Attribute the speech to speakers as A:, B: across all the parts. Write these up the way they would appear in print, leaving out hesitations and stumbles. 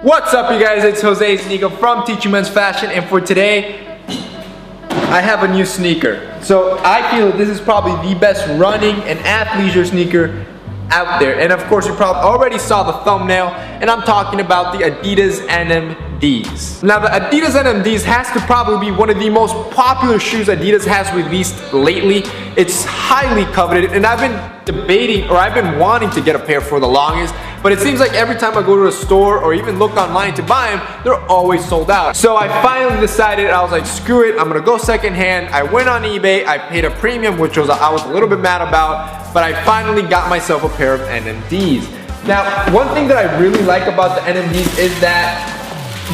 A: What's up, you guys? It's Jose Sneaker from Teaching Men's Fashion, and for today I have a new sneaker. So I feel that this is probably the best running and athleisure sneaker out there, and of course you probably already saw the thumbnail, and I'm talking about the Adidas Nmds. Now the Adidas Nmds has to probably be one of the most popular shoes Adidas has released lately. It's highly coveted, and I've been debating, or I've been wanting to get a pair for the longest, but it seems like every time I go to a store or even look online to buy them, they're always sold out. So I finally decided, I was like, screw it, I'm gonna go secondhand. I went on eBay, I paid a premium, which I was a little bit mad about, but I finally got myself a pair of Nmds. Now, one thing that I really like about the Nmds is that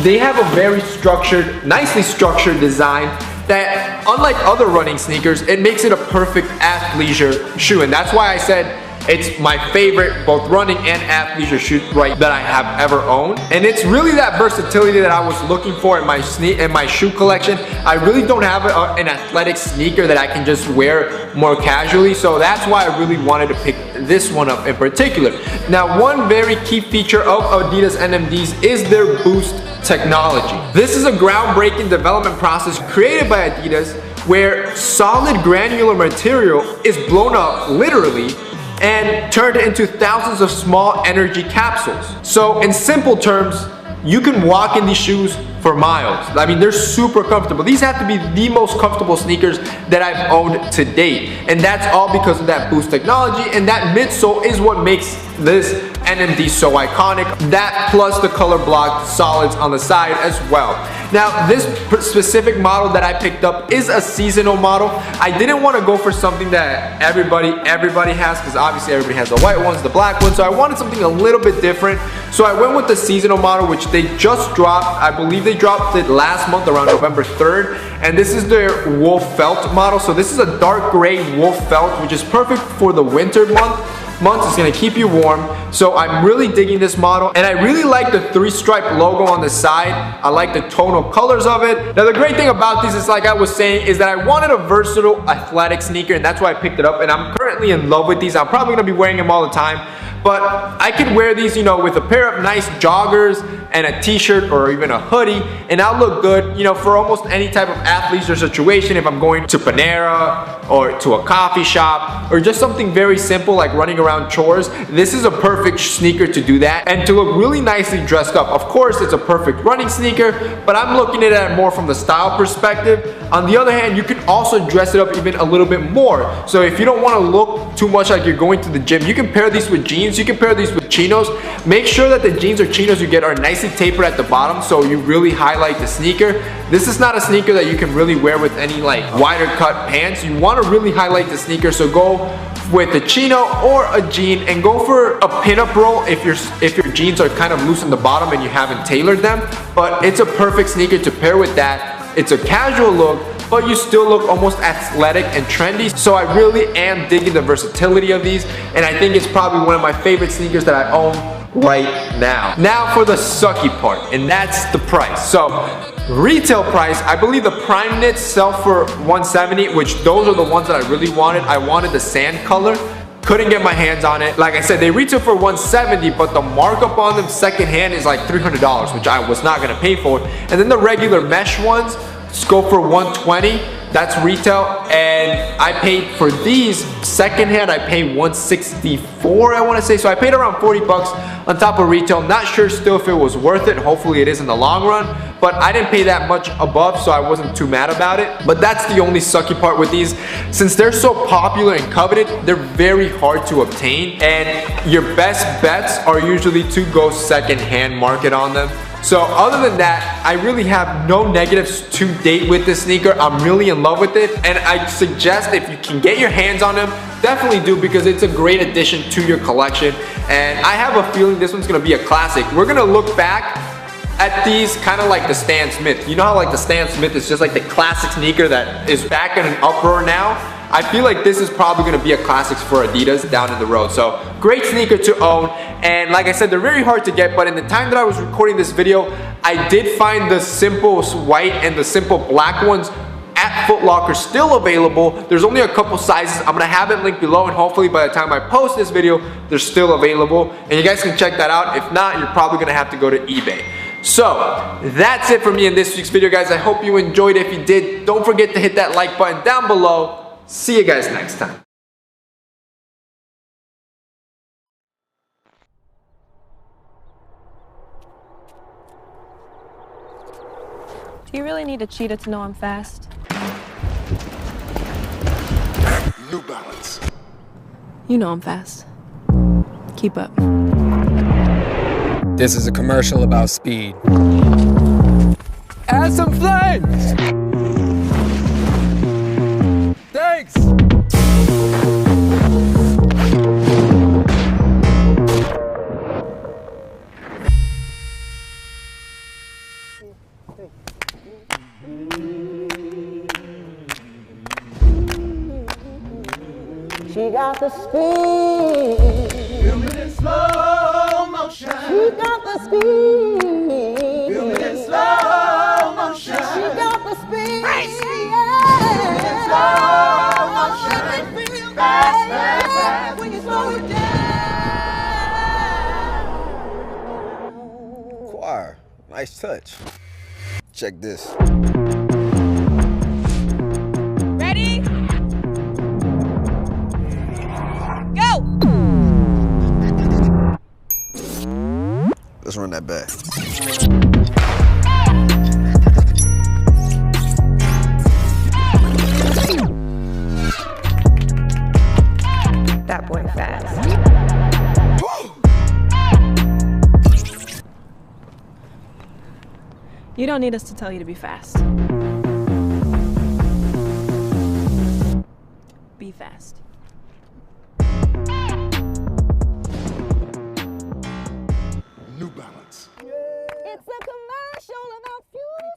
A: they have a very structured, nicely structured design that, unlike other running sneakers, it makes it a perfect athleisure shoe, and that's why I said it's my favorite both running and athleisure shoe that I have ever owned. And it's really that versatility that I was looking for in my shoe collection. I really don't have an athletic sneaker that I can just wear more casually, so that's why I really wanted to pick this one up in particular. Now, one very key feature of Adidas Nmds is their Boost technology. This is a groundbreaking development process created by Adidas where solid granular material is blown up literally and turned into thousands of small energy capsules. So in simple terms, you can walk in these shoes for miles. I mean, they're super comfortable. These have to be the most comfortable sneakers that I've owned to date. And that's all because of that Boost technology, and that midsole is what makes this NMD so iconic. That plus the color block solids on the side as well. Now, this specific model that I picked up is a seasonal model. I didn't want to go for something that everybody has, because obviously everybody has the white ones, the black ones, so I wanted something a little bit different. So I went with the seasonal model, which they just dropped. I believe they dropped it last month around November 3rd, and this is their wool felt model. So this is a dark gray wool felt, which is perfect for the winter months. It's gonna keep you warm. So I'm really digging this model, and I really like the 3-stripe logo on the side. I like the tonal colors of it. Now the great thing about these is, like I was saying, is that I wanted a versatile athletic sneaker, and that's why I picked it up, and I'm currently in love with these. I'm probably gonna be wearing them all the time, but I could wear these, you know, with a pair of nice joggers and a t-shirt or even a hoodie, and I'll look good, you know, for almost any type of athleisure situation. If I'm going to Panera or to a coffee shop or just something very simple like running around chores, this is a perfect sneaker to do that and to look really nicely dressed up. Of course, it's a perfect running sneaker, but I'm looking at it more from the style perspective. On the other hand, you can also dress it up even a little bit more. So if you don't want to look too much like you're going to the gym, you can pair these with jeans, you can pair these with chinos. Make sure that the jeans or chinos you get are nicely tapered at the bottom so you really highlight the sneaker. This is not a sneaker that you can really wear with any like wider cut pants. You want to really highlight the sneaker, so go with a chino or a jean and go for a pinup roll if your jeans are kind of loose in the bottom and you haven't tailored them. But it's a perfect sneaker to pair with that. It's a casual look, but you still look almost athletic and trendy. So I really am digging the versatility of these, and I think it's probably one of my favorite sneakers that I own right now. Now for the sucky part, and that's the price. So retail price, I believe the prime knits sell for $170, which those are the ones that I really wanted. I wanted the sand color. Couldn't get my hands on it. Like I said, they retail for $170, but the markup on them secondhand is like $300, which I was not gonna pay for. And then the regular mesh ones go for $120. That's retail, and I paid for these secondhand. I paid $164, I want to say. So I paid around 40 bucks on top of retail. Not sure still if it was worth it. Hopefully it is in the long run, but I didn't pay that much above, so I wasn't too mad about it. But that's the only sucky part with these. Since they're so popular and coveted, they're very hard to obtain, and your best bets are usually to go secondhand market on them. So other than that, I really have no negatives to date with this sneaker. I'm really in love with it, and I suggest if you can get your hands on them, definitely do, because it's a great addition to your collection. And I have a feeling this one's gonna be a classic. We're gonna look back at these kind of like the Stan Smith. You know how like the Stan Smith is just like the classic sneaker that is back in an uproar now? I feel like this is probably gonna be a classic for Adidas down in the road. So great sneaker to own, and like I said, they're very hard to get, but in the time that I was recording this video, I did find the simple white and the simple black ones at Foot Locker still available. There's only a couple sizes. I'm gonna have it linked below, and hopefully by the time I post this video, they're still available, and you guys can check that out. If not, you're probably gonna have to go to eBay. So, that's it for me in this week's video, guys. I hope you enjoyed it. If you did, don't forget to hit that like button down below. See you guys next time.
B: Do you really need a cheetah to know I'm fast?
C: New Balance.
B: You know I'm fast. Keep up.
D: This is a commercial about speed.
A: Add some flames! Thanks!
E: She got the speed.
C: Filming in slow motion.
E: She got the speed.
C: Filming in slow motion.
E: She got the speed.
C: Filming in slow motion.
E: It feels
C: Fast,
E: bad
C: fast, fast.
E: when you slow it down.
D: Choir, nice touch. Check this.
B: Ready? Go!
D: Let's run that back.
B: That boy fast. You don't need us to tell you to be fast. Be fast.
C: New Balance.
E: It's a commercial about fuel.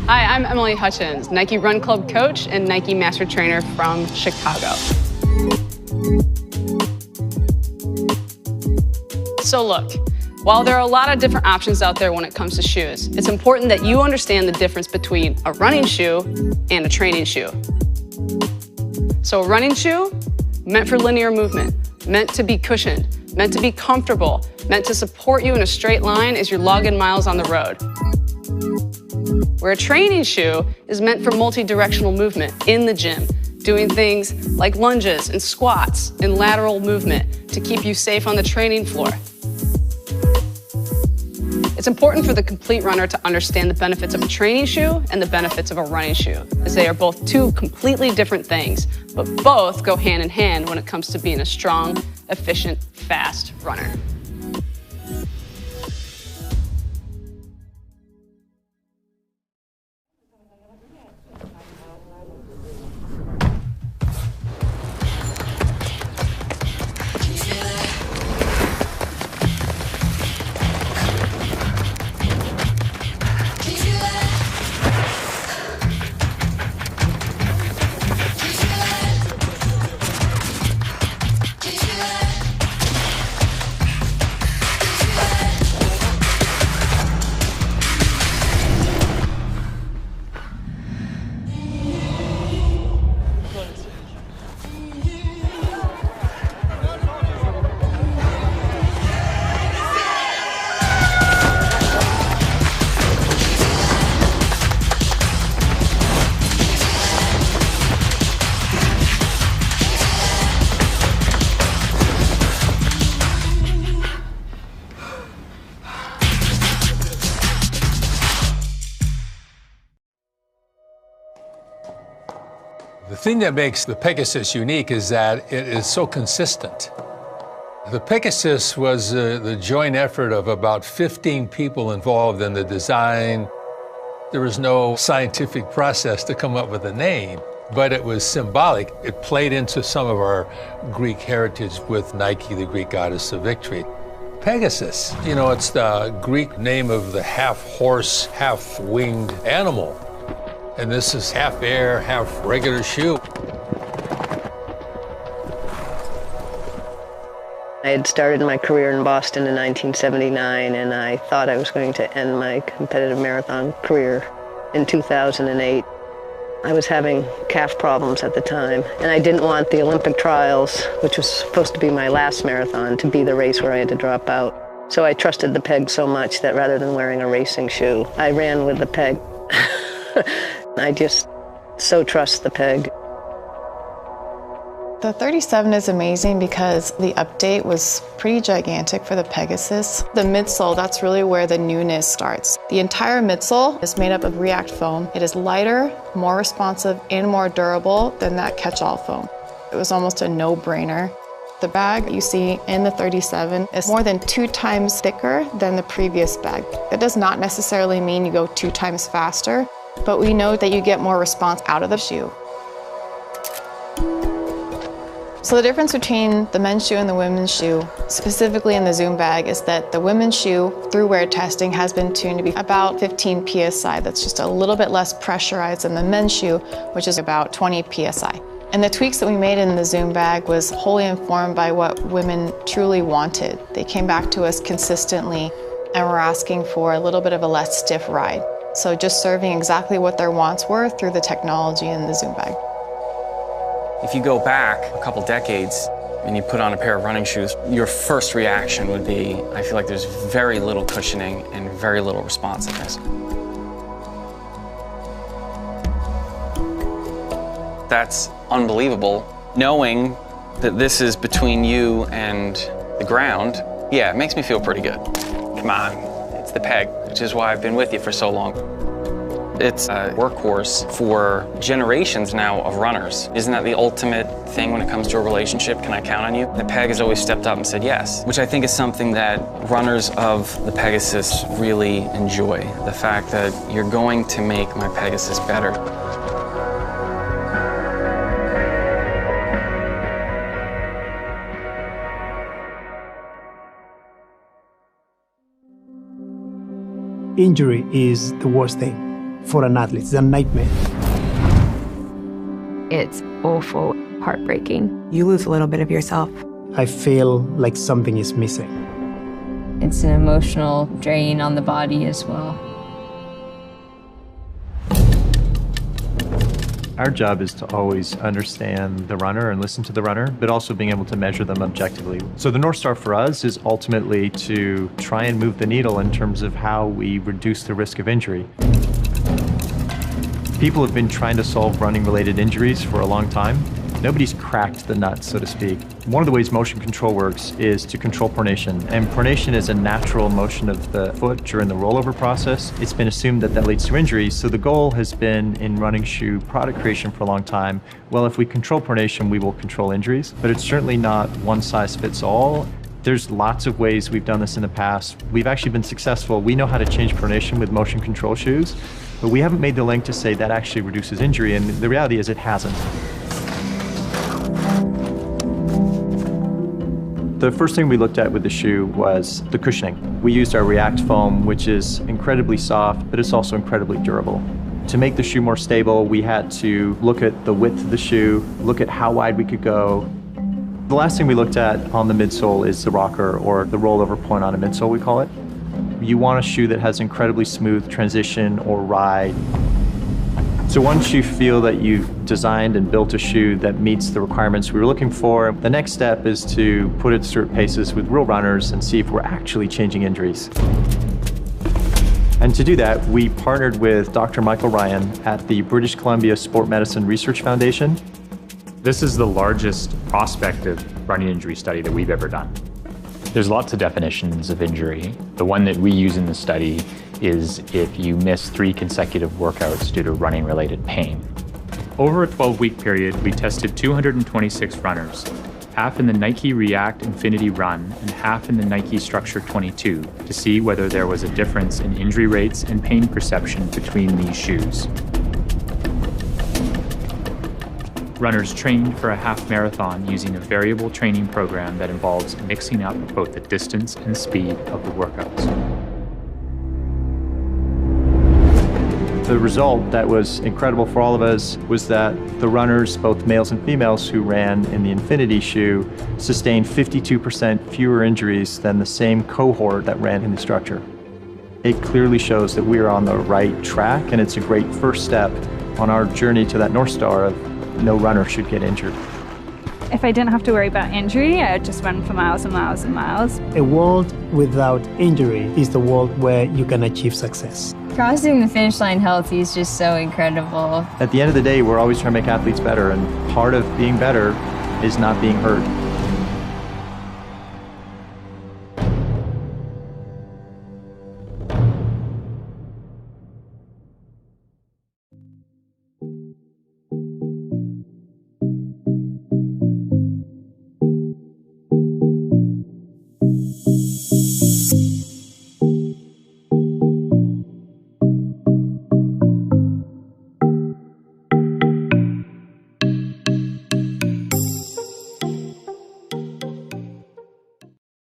F: Hi, I'm Emily Hutchins, Nike Run Club coach and Nike Master Trainer from Chicago. So look, while there are a lot of different options out there when it comes to shoes, it's important that you understand the difference between a running shoe and a training shoe. So a running shoe, meant for linear movement, meant to be cushioned, meant to be comfortable, meant to support you in a straight line as you're logging miles on the road. Where a training shoe is meant for multi-directional movement in the gym, doing things like lunges and squats and lateral movement to keep you safe on the training floor. It's important for the complete runner to understand the benefits of a training shoe and the benefits of a running shoe, as they are both two completely different things, but both go hand in hand when it comes to being a strong, efficient, fast runner.
G: The thing that makes the Pegasus unique is that it is so consistent. The Pegasus was the joint effort of about 15 people involved in the design. There was no scientific process to come up with a name, but it was symbolic. It played into some of our Greek heritage with Nike, the Greek goddess of victory. Pegasus, you know, it's the Greek name of the half-horse, half-winged animal. And this is half air, half regular shoe.
H: I had started my career in Boston in 1979, and I thought I was going to end my competitive marathon career in 2008. I was having calf problems at the time, and I didn't want the Olympic trials, which was supposed to be my last marathon, to be the race where I had to drop out. So I trusted the peg so much that rather than wearing a racing shoe, I ran with the peg. I just so trust the peg.
I: The 37 is amazing because the update was pretty gigantic for the Pegasus. The midsole, that's really where the newness starts. The entire midsole is made up of React foam. It is lighter, more responsive, and more durable than that catch-all foam. It was almost a no-brainer. The bag you see in the 37 is more than 2 times thicker than the previous bag. That does not necessarily mean you go 2 times faster, but we know that you get more response out of the shoe. So the difference between the men's shoe and the women's shoe, specifically in the Zoom bag, is that the women's shoe, through wear testing, has been tuned to be about 15 PSI. That's just a little bit less pressurized than the men's shoe, which is about 20 PSI. And the tweaks that we made in the Zoom bag was wholly informed by what women truly wanted. They came back to us consistently and were asking for a little bit of a less stiff ride. So just serving exactly what their wants were through the technology in the Zoom bag.
J: If you go back a couple decades and you put on a pair of running shoes, your first reaction would be, I feel like there's very little cushioning and very little responsiveness. That's unbelievable. Knowing that this is between you and the ground, yeah, it makes me feel pretty good. Come on, it's the peg, which is why I've been with you for so long. It's a workhorse for generations now of runners. Isn't that the ultimate thing when it comes to a relationship? Can I count on you? The Peg has always stepped up and said yes, which I think is something that runners of the Pegasus really enjoy. The fact that you're going to make my Pegasus better.
K: Injury is the worst thing for an athlete. It's a nightmare.
L: It's awful, heartbreaking. You lose a little bit of yourself.
K: I feel like something is missing.
L: It's an emotional drain on the body as well.
M: Our job is to always understand the runner and listen to the runner, but also being able to measure them objectively. So the North Star for us is ultimately to try and move the needle in terms of how we reduce the risk of injury. People have been trying to solve running-related injuries for a long time. Nobody's cracked the nut, so to speak. One of the ways motion control works is to control pronation, and pronation is a natural motion of the foot during the rollover process. It's been assumed that that leads to injury, so the goal has been in running shoe product creation for a long time, well, if we control pronation, we will control injuries, but it's certainly not one size fits all. There's lots of ways we've done this in the past. We've actually been successful. We know how to change pronation with motion control shoes, but we haven't made the link to say that actually reduces injury, and the reality is it hasn't. The first thing we looked at with the shoe was the cushioning. We used our React foam, which is incredibly soft, but it's also incredibly durable. To make the shoe more stable, we had to look at the width of the shoe, look at how wide we could go. The last thing we looked at on the midsole is the rocker, or the rollover point on a midsole, we call it. You want a shoe that has incredibly smooth transition or ride. So once you feel that you've designed and built a shoe that meets the requirements we were looking for, the next step is to put it to certain paces with real runners and see if we're actually changing injuries. And to do that, we partnered with Dr. Michael Ryan at the British Columbia Sport Medicine Research Foundation.
N: This is the largest prospective running injury study that we've ever done. There's lots of definitions of injury. The one that we use in the study is if you miss 3 consecutive workouts due to running-related pain. Over a 12-week period, we tested 226 runners, half in the Nike React Infinity Run and half in the Nike Structure 22, to see whether there was a difference in injury rates and pain perception between these shoes. Runners trained for a half marathon using a variable training program that involves mixing up both the distance and speed of the workouts. The result that was incredible for all of us was that the runners, both males and females who ran in the Infinity shoe, sustained 52% fewer injuries than the same cohort that ran in the Structure. It clearly shows that we are on the right track, and it's a great first step
M: on our journey to that North Star of no runner should get injured.
O: If I didn't have to worry about injury, I would just run for miles and miles and miles.
K: A world without injury is the world where you can achieve success.
L: Crossing the finish line healthy is just so incredible.
M: At the end of the day, we're always trying to make athletes better, and part of being better is not being hurt.